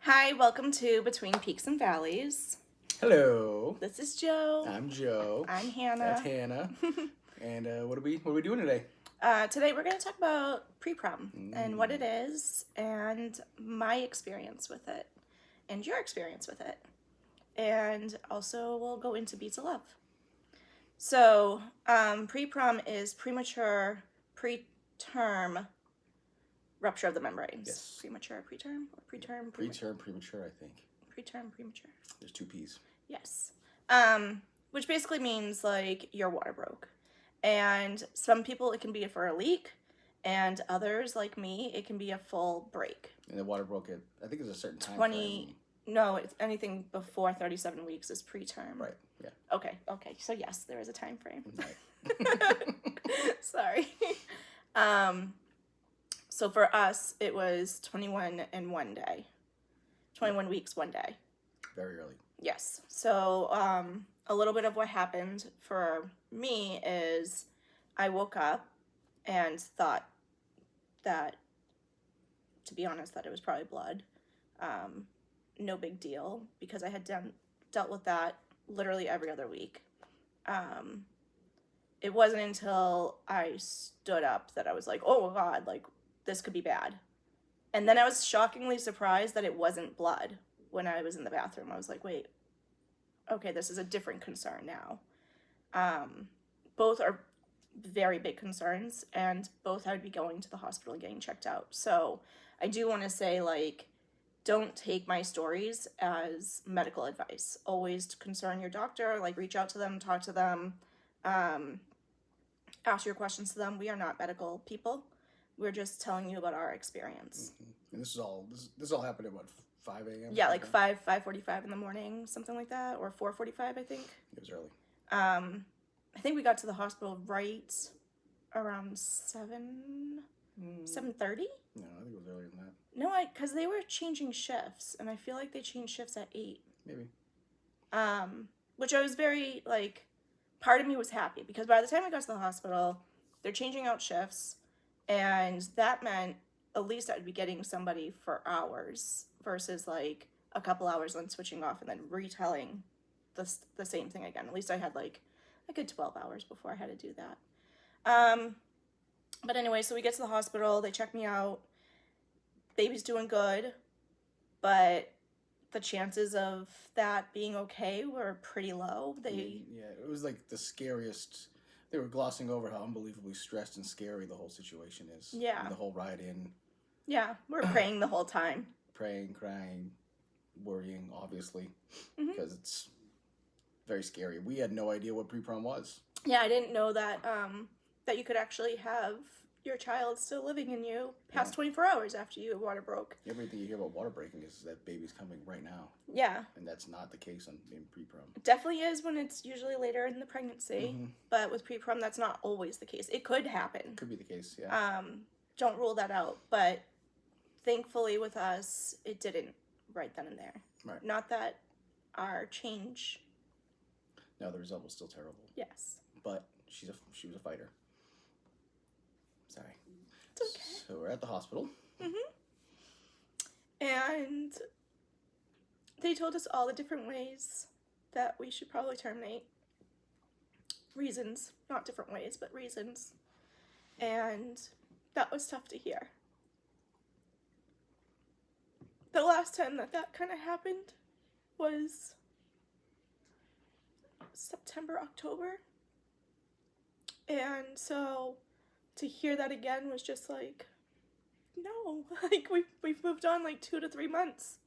Hi, welcome to Between Peaks and Valleys. Hello. This is Joe. I'm Joe. I'm Hannah. That's Hannah. And what are we doing today? Today we're going to talk about PPROM and what it is and my experience with it and your experience with it. And also we'll go into Beats of Love. So PPROM is premature preterm rupture of the membranes. Yes. Premature, preterm, or preterm? Preterm, premature, I think. Preterm, premature. There's two P's. Yes. Which basically means like your water broke. And some people it can be for a leak, and others like me it can be a full break. And the water broke at, I think there's a certain time 20 frame. No, it's anything before 37 weeks is preterm. Right. Yeah. Okay. So yes, there is a time frame. Right. Sorry. So for us it was 21 and 1 day. 21 weeks 1 day. Very early. Yes. So a little bit of what happened for me is I woke up and thought that, to be honest, that it was probably blood. No big deal, because I had dealt with that literally every other week. It wasn't until I stood up that I was like, oh God, like this could be bad. And then I was shockingly surprised that it wasn't blood when I was in the bathroom. I was like, wait, okay, this is a different concern now. Both are very big concerns, and both I would be going to the hospital and getting checked out. So I do want to say, like, don't take my stories as medical advice. Always concern your doctor, like reach out to them, talk to them, ask your questions to them. We are not medical people. We're just telling you about our experience. Mm-hmm. And this all happened at what, 5 a.m.? Yeah, like 5:45 in the morning, something like that, or 4:45, I think. It was early. I think we got to the hospital right around 7:30. No, I think it was earlier than that. No, because they were changing shifts, and I feel like they changed shifts at 8. Maybe. Which I was very, like, part of me was happy, because by the time I got to the hospital, they're changing out shifts, and that meant at least I'd be getting somebody for hours versus, like, a couple hours and then switching off and then retelling the same thing again. At least I had, like, a good 12 hours before I had to do that. But anyway, so we get to the hospital, they check me out, baby's doing good, but the chances of that being okay were pretty low. Yeah, it was like the scariest. They were glossing over how unbelievably stressed and scary the whole situation is. Yeah. And the whole ride in. Yeah, we were praying the whole time. Praying, crying, worrying, obviously, because it's very scary. We had no idea what pre-prom was. Yeah, I didn't know that that you could actually have your child still living in you past 24 hours after you water broke. Everything you hear about water breaking is that baby's coming right now. Yeah. And that's not the case in pre-prom. It definitely is when it's usually later in the pregnancy, but with pre-prom that's not always the case. It could happen. Could be the case, yeah. Don't rule that out, but thankfully with us, it didn't right then and there. Right. Not that our change... No, the result was still terrible. Yes. But she was a fighter. Sorry. It's okay. So we're at the hospital. And they told us all the different ways that we should probably terminate. Reasons. Not different ways, but reasons. And that was tough to hear. The last time that kind of happened was September, October. And so to hear that again was just like, no, like we've moved on like 2 to 3 months.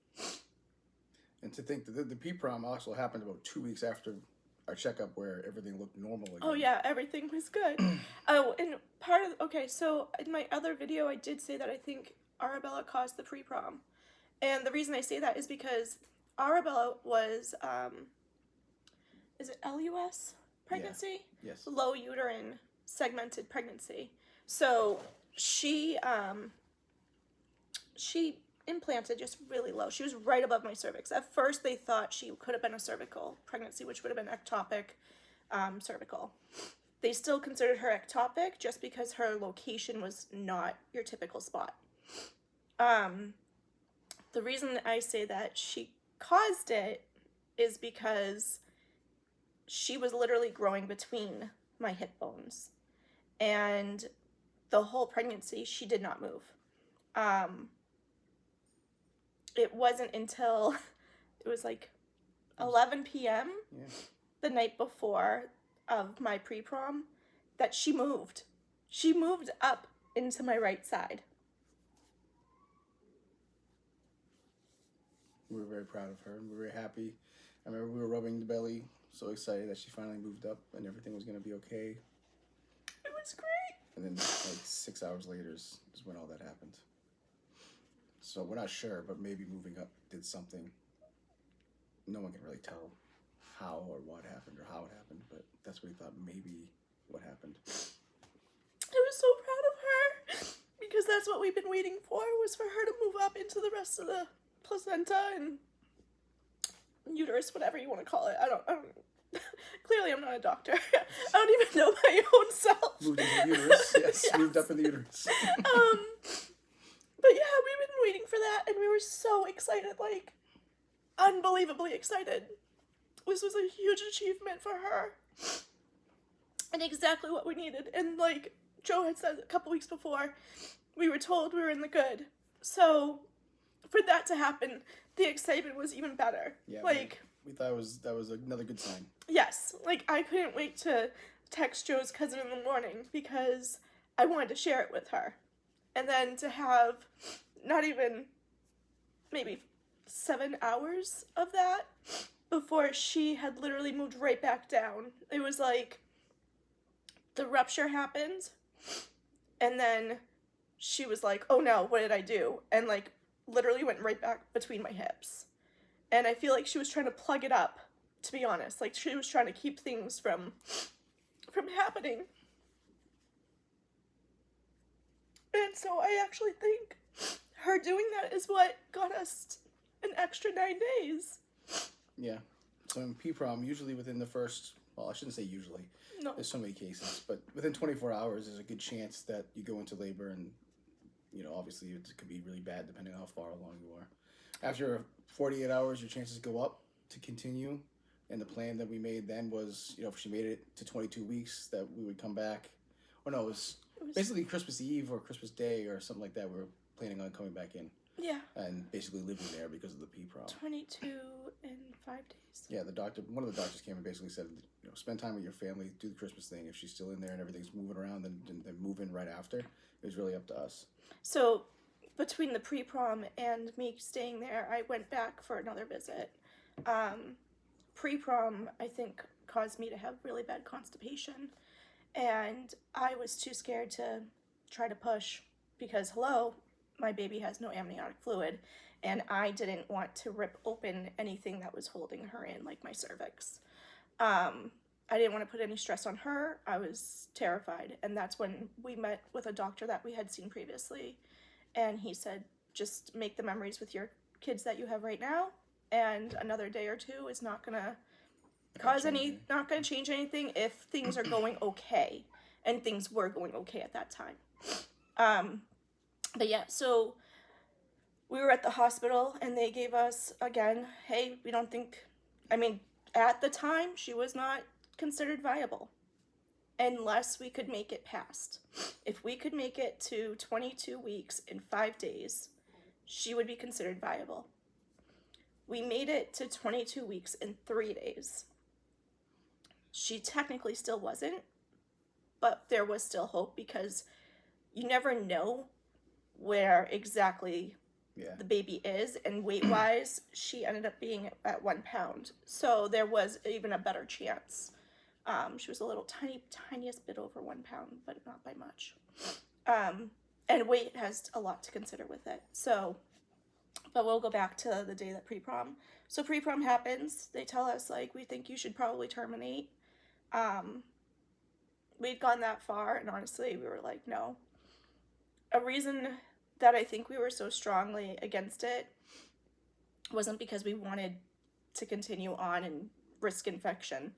And to think that the PPROM also happened about 2 weeks after our checkup where everything looked normal again. Oh yeah, everything was good. And so in my other video I did say that I think Arabella caused the pre-prom. And the reason I say that is because Arabella was, is it LUS pregnancy? Yeah. Yes. Low uterine segmented pregnancy. So she implanted just really low. She was right above my cervix. At first they thought she could have been a cervical pregnancy, which would have been ectopic cervical. They still considered her ectopic just because her location was not your typical spot. The reason I say that she caused it is because she was literally growing between my hip bones. And the whole pregnancy, she did not move. It wasn't until it was like 11 p.m. Yeah. the night before of my pre-prom that she moved. She moved up into my right side. We were very proud of her, and we were very happy. I remember we were rubbing the belly, so excited that she finally moved up and everything was going to be okay. It was great. And then like 6 hours later is when all that happened. So we're not sure, but maybe moving up did something. No one can really tell how or what happened or how it happened, but that's what we thought maybe what happened. I was so proud of her because that's what we've been waiting for, was for her to move up into the rest of the placenta and uterus, whatever you want to call it. I don't clearly I'm not a doctor. I don't even know my own self. Moved into the uterus, yes, Yes. moved up in the uterus. But yeah, we've been waiting for that, and we were so excited, like, unbelievably excited. This was a huge achievement for her, and exactly what we needed. And like Joe had said a couple weeks before, we were told we were in the good. So for that to happen, the excitement was even better. Yeah, like we thought that was another good sign. Yes, like I couldn't wait to text Joe's cousin in the morning because I wanted to share it with her. And then to have not even maybe 7 hours of that before she had literally moved right back down. It was like the rupture happened and then she was like, oh no, what did I do? And like literally went right back between my hips. And I feel like she was trying to plug it up, to be honest. Like she was trying to keep things from happening. And so I actually think her doing that is what got us an extra 9 days. Yeah. So in PPROM, usually within the first, well, I shouldn't say usually. No. There's so many cases, but within 24 hours, there's a good chance that you go into labor, and obviously it could be really bad depending on how far along you are. After 48 hours, your chances go up to continue. And the plan that we made then was, if she made it to 22 weeks, that we would come back. Or no, it was basically Christmas Eve or Christmas Day or something like that. We were planning on coming back in. Yeah. And basically living there because of the PPROM. 22 in 5 days. Yeah, one of the doctors came and basically said, spend time with your family, do the Christmas thing. If she's still in there and everything's moving around, then move in right after. It was really up to us. So between the pre-prom and me staying there, I went back for another visit. Pre-prom, I think, caused me to have really bad constipation. And I was too scared to try to push because, hello, my baby has no amniotic fluid. And I didn't want to rip open anything that was holding her in, like my cervix. I didn't want to put any stress on her. I was terrified. And that's when we met with a doctor that we had seen previously. And he said, just make the memories with your kids that you have right now. And another day or two is not going to not going to change anything if things are going okay. And things were going okay at that time. But yeah, so we were at the hospital and they gave us, again, hey, we don't think, at the time, she was not considered viable unless we could make it past. If we could make it to 22 weeks in 5 days, she would be considered viable. We made it to 22 weeks in 3 days. She technically still wasn't, but there was still hope because you never know where exactly the baby is, and weight-wise, she ended up being at 1 pound. So there was even a better chance. She was a little tiniest bit over 1 pound, but not by much. And weight has a lot to consider with it. So, but we'll go back to the day that pre-prom. So pre-prom happens. They tell us, like, we think you should probably terminate. We'd gone that far, and honestly, we were like, no. A reason that I think we were so strongly against it wasn't because we wanted to continue on and risk infection.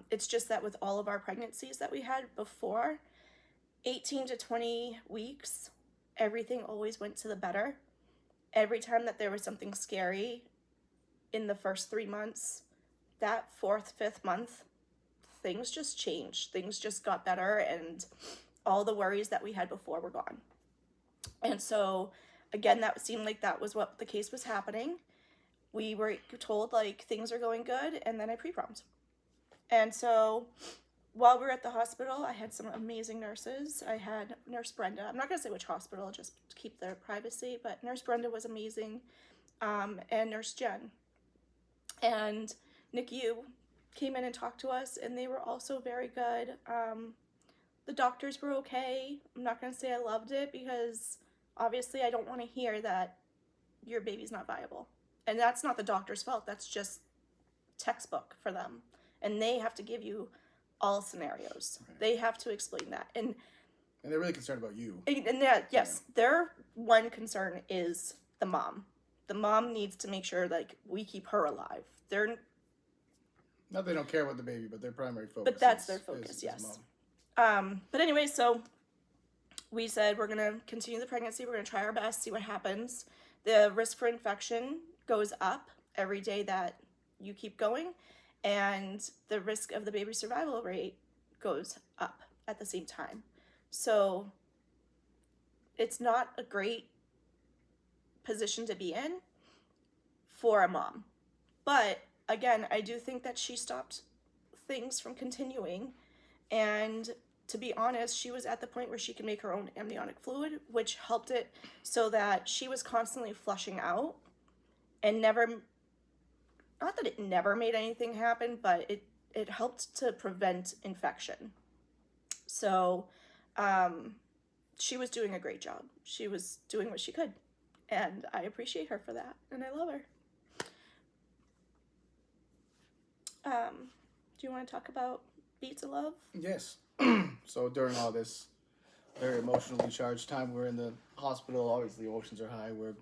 It's just that with all of our pregnancies that we had before, 18 to 20 weeks, everything always went to the better. every time that there was something scary in the first 3 months, that fourth, fifth month, things just changed. Things just got better, and all the worries that we had before were gone. And so, again, that seemed like that was what the case was happening. We were told, like, things are going good, and then I pre-prommed. And so, while we were at the hospital, I had some amazing nurses. I had Nurse Brenda. I'm not going to say which hospital, just to keep their privacy, but Nurse Brenda was amazing, and Nurse Jen. And NICU came in and talked to us, and they were also very good. The doctors were okay. I'm not going to say I loved it, because obviously I don't want to hear that your baby's not viable. And that's not the doctor's fault. That's just textbook for them. And they have to give you all scenarios. Right. They have to explain that. And they're really concerned about you. And yes, their one concern is the mom. The mom needs to make sure, like, we keep her alive. They're not they don't care about the baby, but their primary focus. But that's their focus, yes. But anyway, so we said we're gonna continue the pregnancy. We're gonna try our best, see what happens. The risk for infection goes up every day that you keep going, and the risk of the baby survival rate goes up at the same time. So it's not a great position to be in for a mom. But again, I do think that she stopped things from continuing. And to be honest, she was at the point where she could make her own amniotic fluid, which helped it so that she was constantly flushing out and never, not that it never made anything happen, but it helped to prevent infection. So she was doing a great job. She was doing what she could. And I appreciate her for that. And I love her. Do you want to talk about Beats of Love? Yes. So during all this very emotionally charged time, we're in the hospital. Obviously, emotions are high. We're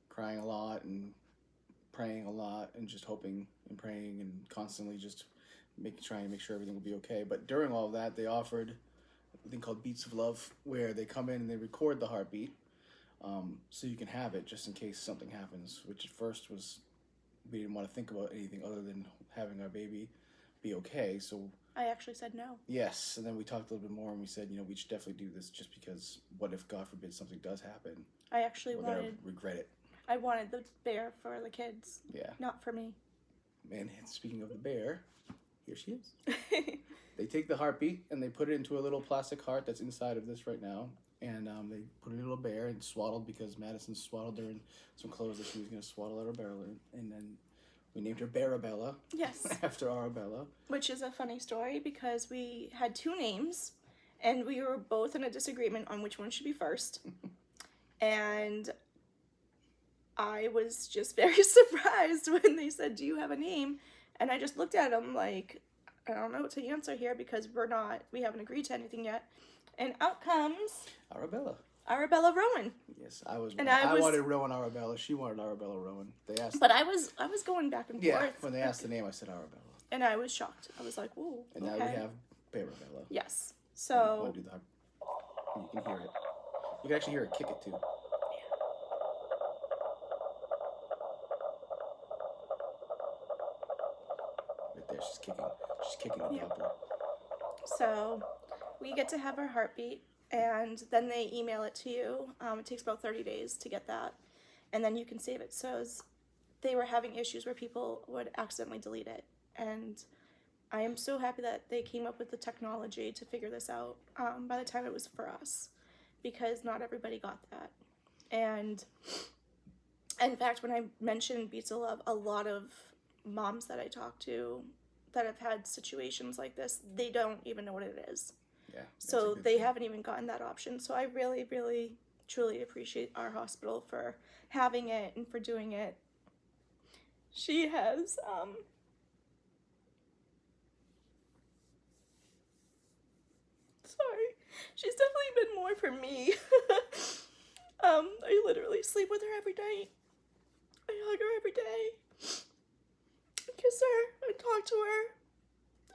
crying a lot and praying a lot and just hoping and praying and constantly just trying to make sure everything will be okay. But during all of that, they offered a thing called Beats of Love, where they come in and they record the heartbeat, so you can have it just in case something happens, which at first was, we didn't want to think about anything other than having our baby be okay. So I actually said no. Yes, and then we talked a little bit more and we said, we should definitely do this just because what if, God forbid, something does happen? I actually we're wanted... gonna regret it. I wanted the bear for the kids. Yeah. Not for me. And speaking of the bear, here she is. They take the heartbeat and they put it into a little plastic heart that's inside of this right now. And they put it in a little bear and swaddled, because Madison swaddled her in some clothes that she was going to swaddle Arabella in. And then we named her Bearabella. Yes. After Arabella. Which is a funny story, because we had two names and we were both in a disagreement on which one should be first. And I was just very surprised when they said, "Do you have a name?" And I just looked at them like, I don't know what to answer here, because we haven't agreed to anything yet. And out comes Arabella Rowan. Yes, I wanted Rowan Arabella. She wanted Arabella Rowan. They asked. But I was going back and forth. Yeah, when they asked the name, I said Arabella. And I was shocked. I was like, "Whoa." And now we have Bearabella. Yes. So. You can hear it. You can actually hear her kick it too. Right there, she's kicking. She's kicking the bubble. So, we get to have our heartbeat, and then they email it to you. It takes about 30 days to get that, and then you can save it. So they were having issues where people would accidentally delete it, and I am so happy that they came up with the technology to figure this out by the time it was for us, because not everybody got that. And in fact, when I mentioned Beats of Love, a lot of moms that I talk to that have had situations like this, they don't even know what it is. Yeah. So they haven't even gotten that option. So I really, really, truly appreciate our hospital for having it and for doing it. She has, sorry, she's definitely been more for me. I literally sleep with her every night. I hug her every day. I kiss her. I talk to her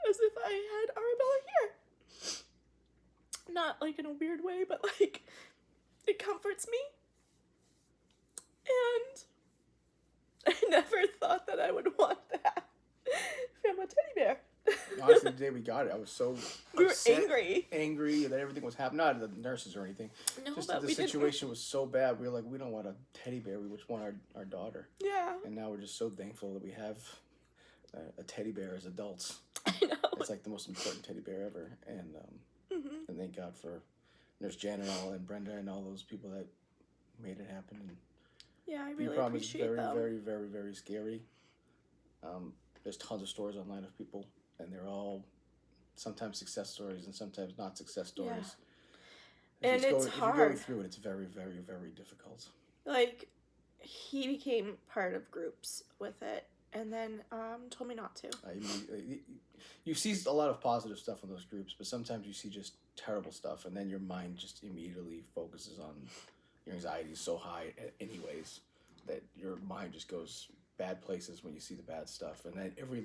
as if I had Arabella here. Not like in a weird way, but like it comforts me. I would want that from a teddy bear. Honestly, the day we got it, I was so You were upset, angry. angry that everything was happening. Not the nurses or anything. No, Just but that the we didn't. situation was so bad. We were like, we don't want a teddy bear. We just want our daughter. Yeah. And now we're just so thankful that we have a teddy bear as adults. I know. It's like the most important teddy bear ever. And and thank God for Nurse Jan and Brenda and all those people that made it happen. And Yeah, I really PPROM is appreciate very, them. very, very, very scary. There's tons of stories online of people, and they're all sometimes success stories and sometimes not success stories. And If it's you're hard. going through it, it's very, very, very difficult. Like, he became part of groups with it, and then told me not to. You see a lot of positive stuff in those groups, but sometimes you see just terrible stuff, and then your mind just immediately focuses on your anxiety is so high anyways that your mind just goes bad places when you see the bad stuff. And then every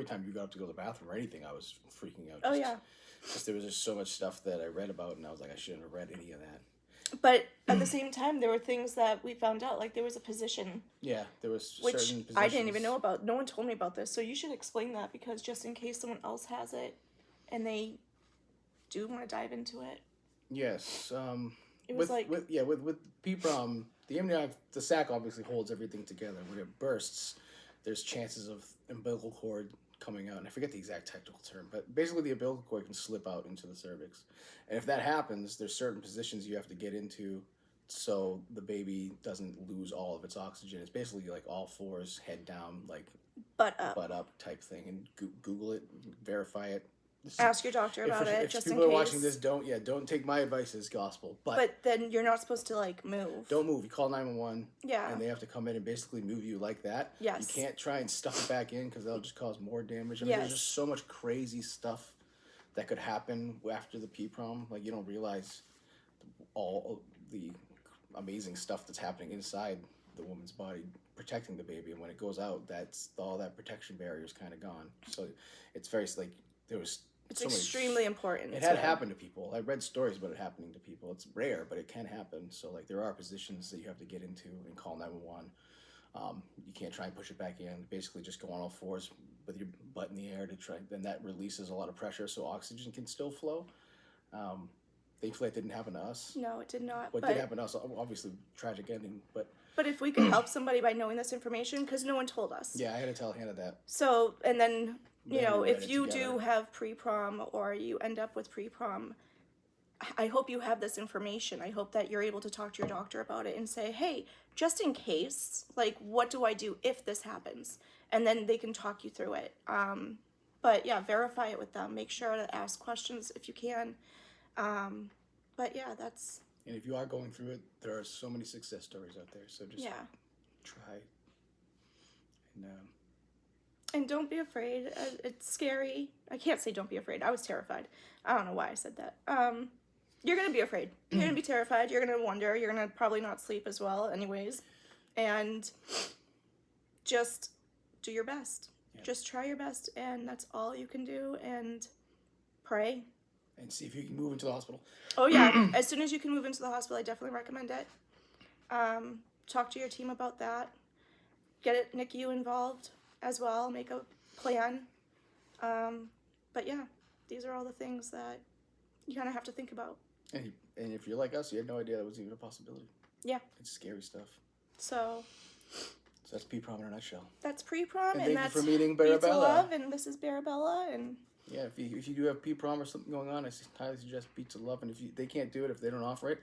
time you got up to go to the bathroom or anything, I was freaking out. Just there was just so much stuff that I read about, and I was like, I shouldn't have read any of that. But at the same time, there were things that we found out, like there was a position. Yeah, there was which certain positions. I didn't even know about. No one told me about this, so you should explain that, because just in case someone else has it and they do want to dive into it. Yes. It was with PPROM, the sac obviously holds everything together. When it bursts, there's chances of umbilical cord coming out, and I forget the exact technical term, but basically the umbilical cord can slip out into the cervix. And if that happens, there's certain positions you have to get into so the baby doesn't lose all of its oxygen. It's basically like all fours, head down, like butt up type thing. And Google it, verify it. Ask your doctor about it, just in case. If people are watching this, don't take my advice as gospel. But then you're not supposed to, like, move. Don't move. You call 911. Yeah. And they have to come in and basically move you like that. Yes. You can't try and stuff it back in because that'll just cause more damage. I mean, there's just so much crazy stuff that could happen after the PPROM. Like, you don't realize all the amazing stuff that's happening inside the woman's body protecting the baby. And when it goes out, all that protection barrier is kind of gone. So it's very, like, there was... It's extremely important. It had happened to people. I read stories about it happening to people. It's rare, but it can happen. So, like, there are positions that you have to get into and call 911. You can't try and push it back in. Basically, just go on all fours with your butt in the air to try. Then that releases a lot of pressure, so oxygen can still flow. Thankfully, it didn't happen to us. No, it did not. What did happen to us? Obviously, tragic ending, but... But if we could help somebody by knowing this information, because no one told us. Yeah, I had to tell Hannah that. So, and then... You know, if you together. do have pre-prom or you end up with pre-prom, I hope you have this information. I hope that you're able to talk to your doctor about it and say, hey, just in case, like, what do I do if this happens? And then they can talk you through it. But yeah, verify it with them. Make sure to ask questions if you can. But yeah, that's... And if you are going through it, there are so many success stories out there. So just try. And don't be afraid. It's scary. I can't say don't be afraid. I was terrified. I don't know why I said that. You're going to be afraid. You're going to be terrified. You're going to wonder. You're going to probably not sleep as well anyways. And just do your best. Yeah. Just try your best, and that's all you can do. And pray. And see if you can move into the hospital. Oh, yeah. As soon as you can move into the hospital, I definitely recommend it. Talk to your team about that. Get NICU involved as well, make a plan. But yeah, these are all the things that you kind of have to think about. And if you're like us, you had no idea that was even a possibility. Yeah. It's scary stuff. So that's PPROM in a nutshell. That's pre-prom, and that's you for meeting Pizza Barabella. Love, and this is Barabella, and... Yeah, if you do have PPROM or something going on, I highly suggest Pizza Love, and if they can't do it, if they don't offer it...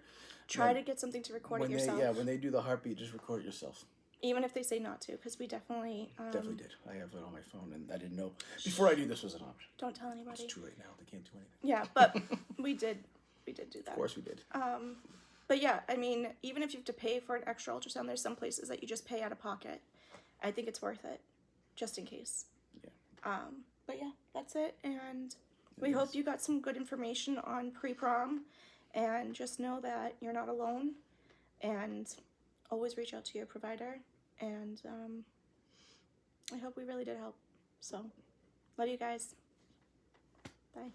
Try to get something to record it yourself. When they do the heartbeat, just record it yourself. Even if they say not to, because we definitely... Definitely did. I have it on my phone, and I didn't know... Before I knew this was an option. Don't tell anybody. It's too late now. They can't do anything. Yeah, but we did do that. Of course we did. But yeah, I mean, even if you have to pay for an extra ultrasound, there's some places that you just pay out of pocket. I think it's worth it, just in case. Yeah. But yeah, that's it, and we hope you got some good information on pre-prom, and just know that you're not alone, and always reach out to your provider, and I hope we really did help. So, love you guys. Bye.